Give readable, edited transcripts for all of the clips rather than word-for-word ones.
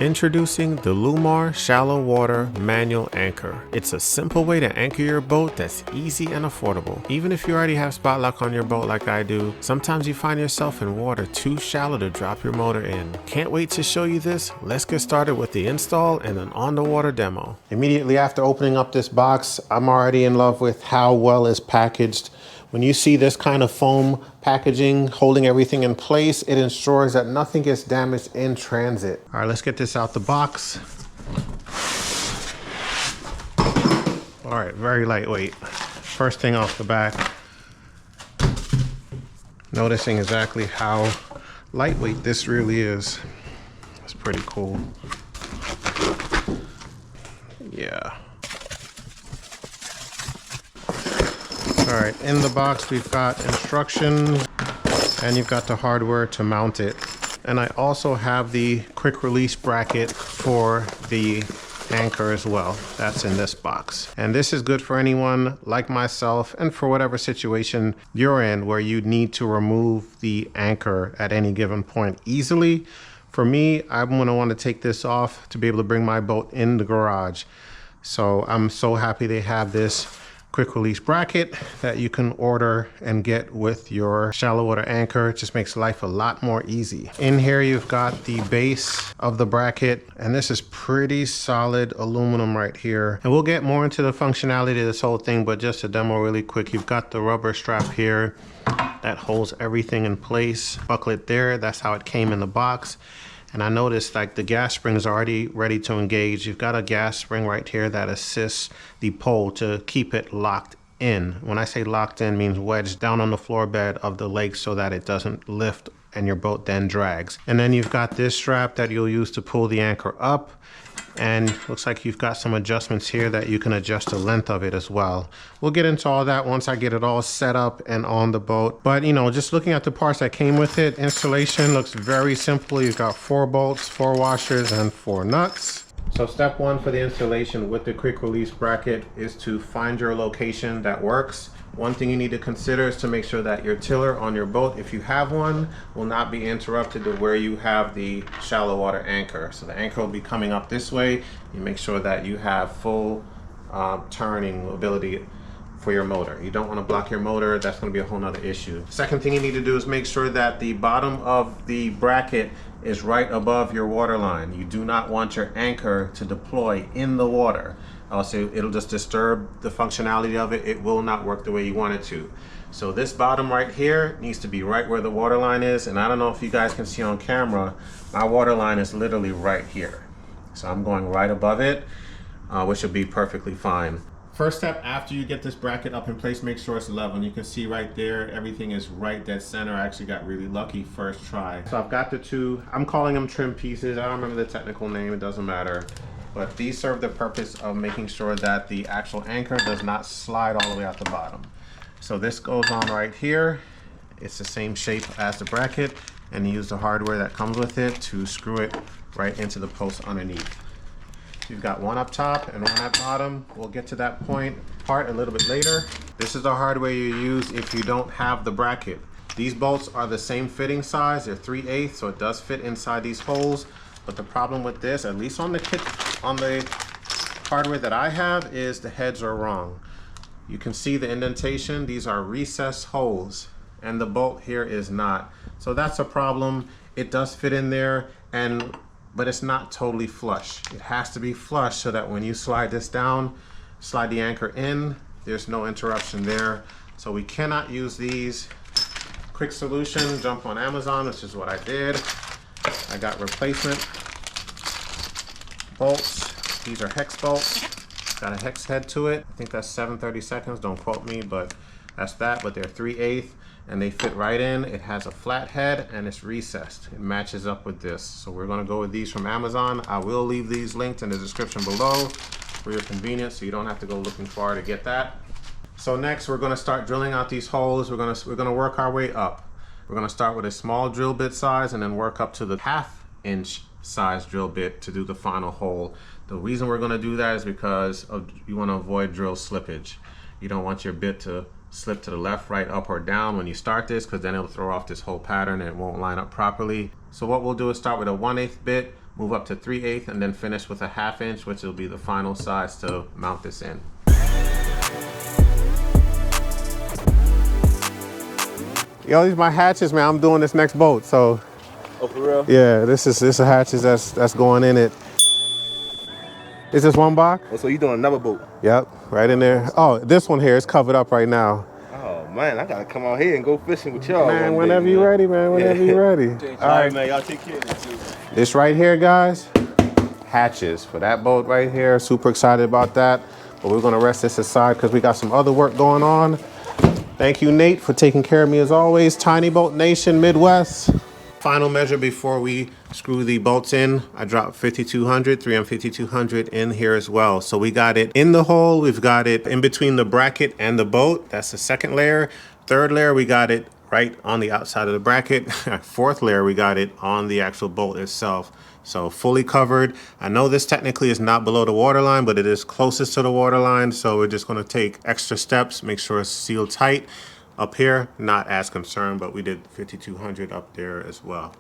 Introducing the Lumar Shallow Water Manual Anchor. It's a simple way to anchor your boat that's easy and affordable. Even if you already have spot lock on your boat like I do, sometimes you find yourself in water too shallow to drop your motor in. Can't wait to show you this. Let's get started with the install and an on-the-water demo. Immediately after opening up this box, I'm already in love with how well it's packaged. When you see this kind of foam packaging holding everything in place, it ensures that nothing gets damaged in transit. All right, let's get this out the box. All right, very lightweight. First thing off the back, noticing exactly how lightweight this really is. It's pretty cool. Yeah. All right, in the box we've got instructions and you've got the hardware to mount it. And I also have the quick release bracket for the anchor as well. That's in this box. And this is good for anyone like myself and for whatever situation you're in where you need to remove the anchor at any given point easily. For me, I'm gonna want to take this off to be able to bring my boat in the garage. So I'm so happy they have this quick release bracket that you can order and get with your shallow water anchor. It just makes life a lot more easy. In here you've got the base of the bracket, and this is pretty solid aluminum right here. And we'll get more into the functionality of this whole thing, but just to demo really quick, you've got the rubber strap here that holds everything in place. Buckle it there, that's how it came in the box. And I noticed like the gas spring is already ready to engage. You've got a gas spring right here that assists the pole to keep it locked in. When I say locked in, means wedged down on the floor bed of the lake so that it doesn't lift and your boat then drags. And then you've got this strap that you'll use to pull the anchor up. And looks like you've got some adjustments here that you can adjust the length of it as well. We'll get into all that once I get it all set up and on the boat. But you know, just looking at the parts that came with it, installation looks very simple. You've got 4 bolts, 4 washers, and 4 nuts. So step 1 for the installation with the quick release bracket is to find your location that works. One thing you need to consider is to make sure that your tiller on your boat, if you have one, will not be interrupted to where you have the shallow water anchor. So the anchor will be coming up this way. You make sure that you have full turning ability for your motor. You don't want to block your motor. That's going to be a whole nother issue. Second thing you need to do is make sure that the bottom of the bracket is right above your water line. You do not want your anchor to deploy in the water. Also, it'll just disturb the functionality of it. It will not work the way you want it to. So this bottom right here needs to be right where the water line is. And I don't know if you guys can see on camera, my water line is literally right here. So I'm going right above it, which will be perfectly fine. First step after you get this bracket up in place, make sure it's level. And you can see right there, everything is right dead center. I actually got really lucky first try. So I've got the 2, I'm calling them trim pieces. I don't remember the technical name, it doesn't matter. But these serve the purpose of making sure that the actual anchor does not slide all the way out the bottom. So this goes on right here. It's the same shape as the bracket, and you use the hardware that comes with it to screw it right into the post underneath. You've got one up top and one at bottom. We'll get to that part a little bit later. This is the hardware you use if you don't have the bracket. These bolts are the same fitting size. They're 3/8, so it does fit inside these holes. But the problem with this, at least on the hardware that I have, is the heads are wrong. You can see the indentation. These are recessed holes, and the bolt here is not. So that's a problem. It does fit in there, but it's not totally flush. It has to be flush so that when you slide this down, slide the anchor in, there's no interruption there. So we cannot use these. Quick solution, jump on Amazon, which is what I did. I got replacement bolts. These are hex bolts. Got a hex head to it. I think that's 7/32, don't quote me, but that's that. But they're 3/8 and they fit right in. It has a flat head and it's recessed. It matches up with this. So we're gonna go with these from Amazon. I will leave these linked in the description below for your convenience, so you don't have to go looking far to get that. So next we're gonna start drilling out these holes. We're gonna work our way up. We're gonna start with a small drill bit size and then work up to the 1/2 inch size drill bit to do the final hole. The reason we're gonna do that is because you wanna avoid drill slippage. You don't want your bit to slip to the left, right, up, or down when you start this, because then it'll throw off this whole pattern and it won't line up properly. So what we'll do is start with a 1/8 bit, move up to 3/8 and then finish with a 1/2 inch, which will be the final size to mount this in. Yo, these are my hatches, man. I'm doing this next boat, so. Oh, for real? Yeah, this is a hatches that's going in it. Is this one box? Oh, so you doing another boat? Yep, right in there. Oh, this one here is covered up right now. Oh man, I gotta come out here and go fishing with y'all. Man, whenever you're ready, man. Whenever you're ready. All right, man. Y'all take care of this too. This right here, guys, hatches for that boat right here. Super excited about that. But we're gonna rest this aside because we got some other work going on. Thank you, Nate, for taking care of me as always. Tiny Boat Nation Midwest. Final measure before we screw the bolts in. I dropped 5200, 3M 5200 in here as well. So we got it in the hole. We've got it in between the bracket and the boat. That's the second layer. Third layer, we got it right on the outside of the bracket. Fourth layer, we got it on the actual bolt itself. So fully covered. I know this technically is not below the waterline, but it is closest to the waterline. So we're just gonna take extra steps, make sure it's sealed tight. Up here, not as concerned, but we did 5200 up there as well.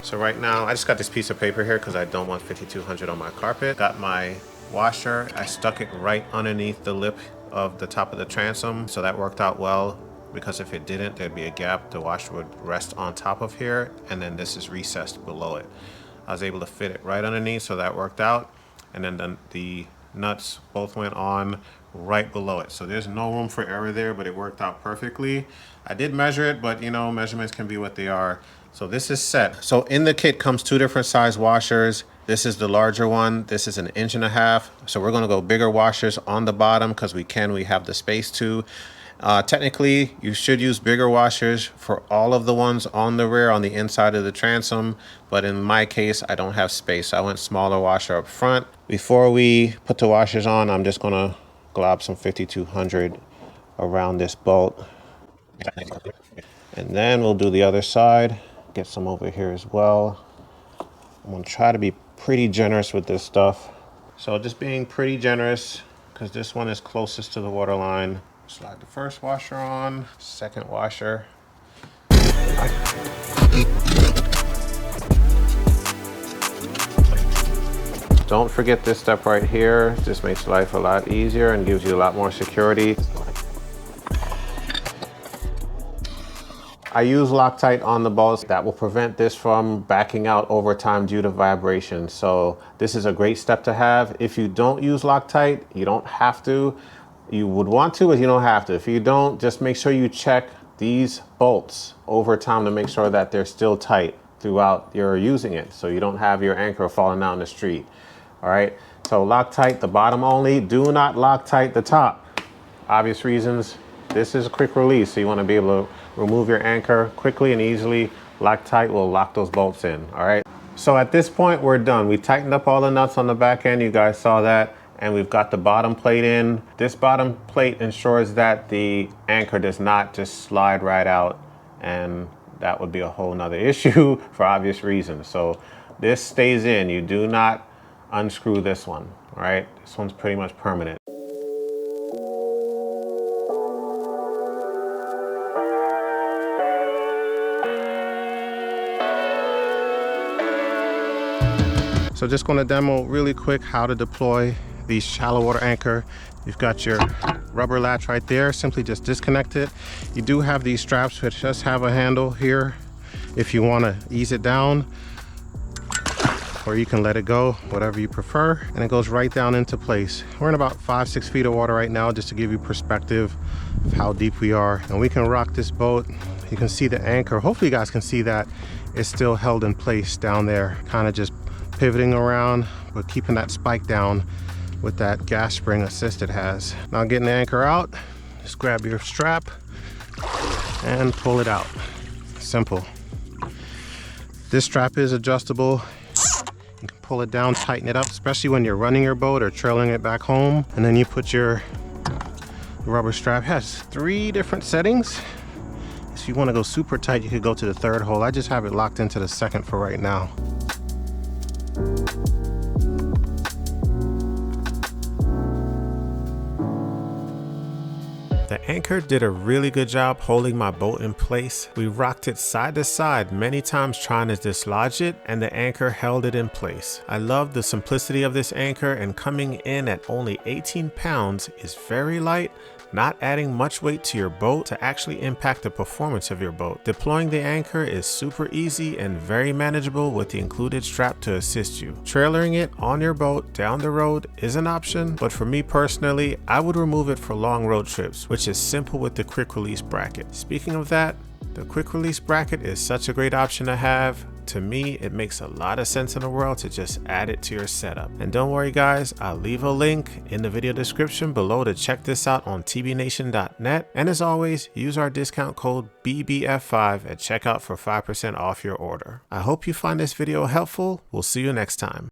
So right now, I just got this piece of paper here because I don't want 5200 on my carpet. Got my washer, I stuck it right underneath the lip of the top of the transom, so that worked out well. Because if it didn't, there'd be a gap. The washer would rest on top of here, and then this is recessed below it. I was able to fit it right underneath, so that worked out. And then the nuts both went on right below it. So there's no room for error there, but it worked out perfectly. I did measure it, but you know, measurements can be what they are. So this is set. So in the kit comes 2 different size washers. This is the larger one. This is 1.5 inches. So we're gonna go bigger washers on the bottom because we have the space to. Technically, you should use bigger washers for all of the ones on the rear on the inside of the transom, but in my case, I don't have space. So I went smaller washer up front. Before we put the washers on, I'm just gonna glob some 5200 around this bolt. And then we'll do the other side, get some over here as well. I'm gonna try to be pretty generous with this stuff. So just being pretty generous, because this one is closest to the waterline. Slide the first washer on, second washer. Don't forget this step right here. This makes life a lot easier and gives you a lot more security. I use Loctite on the bolts. That will prevent this from backing out over time due to vibration. So this is a great step to have. If you don't use Loctite, you don't have to. You would want to, but you don't have to. If you don't, just make sure you check these bolts over time to make sure that they're still tight throughout your using it, so you don't have your anchor falling down the street. All right, so Loctite the bottom only. Do not Loctite the top. Obvious reasons. This is a quick release, so you want to be able to remove your anchor quickly and easily. Loctite will lock those bolts in. All right, so at this point we're done. We tightened up all the nuts on the back end. You guys saw that. And we've got the bottom plate in. This bottom plate ensures that the anchor does not just slide right out, and that would be a whole nother issue for obvious reasons. So this stays in. You do not unscrew this one, all right? This one's pretty much permanent. So just gonna demo really quick how to deploy the shallow water anchor. You've got your rubber latch right there. Simply just disconnect it. You do have these straps which just have a handle here if you want to ease it down, or you can let it go, whatever you prefer, and it goes right down into place. We're in about 5-6 feet of water right now, just to give you perspective of how deep we are. And we can rock this boat. You can see the anchor. Hopefully you guys can see that it's still held in place down there, kind of just pivoting around, but keeping that spike down with that gas spring assist it has. Now getting the anchor out, just grab your strap and pull it out. Simple. This strap is adjustable. You can pull it down, tighten it up, especially when you're running your boat or trailing it back home. And then you put your rubber strap. It has 3 different settings. If you want to go super tight, you could go to the 3rd hole. I just have it locked into the 2nd for right now. The The anchor did a really good job holding my boat in place. We rocked it side to side many times trying to dislodge it, and the anchor held it in place. I love the simplicity of this anchor, and coming in at only 18 pounds is very light, not adding much weight to your boat to actually impact the performance of your boat. Deploying the anchor is super easy and very manageable with the included strap to assist you. Trailering it on your boat down the road is an option, but for me personally, I would remove it for long road trips, which is simple with the quick release bracket. Speaking of that, the quick release bracket is such a great option to have. To me, it makes a lot of sense in the world to just add it to your setup. And don't worry guys, I'll leave a link in the video description below to check this out on tbnation.net. And as always, use our discount code BBF5 at checkout for 5% off your order. I hope you find this video helpful. We'll see you next time.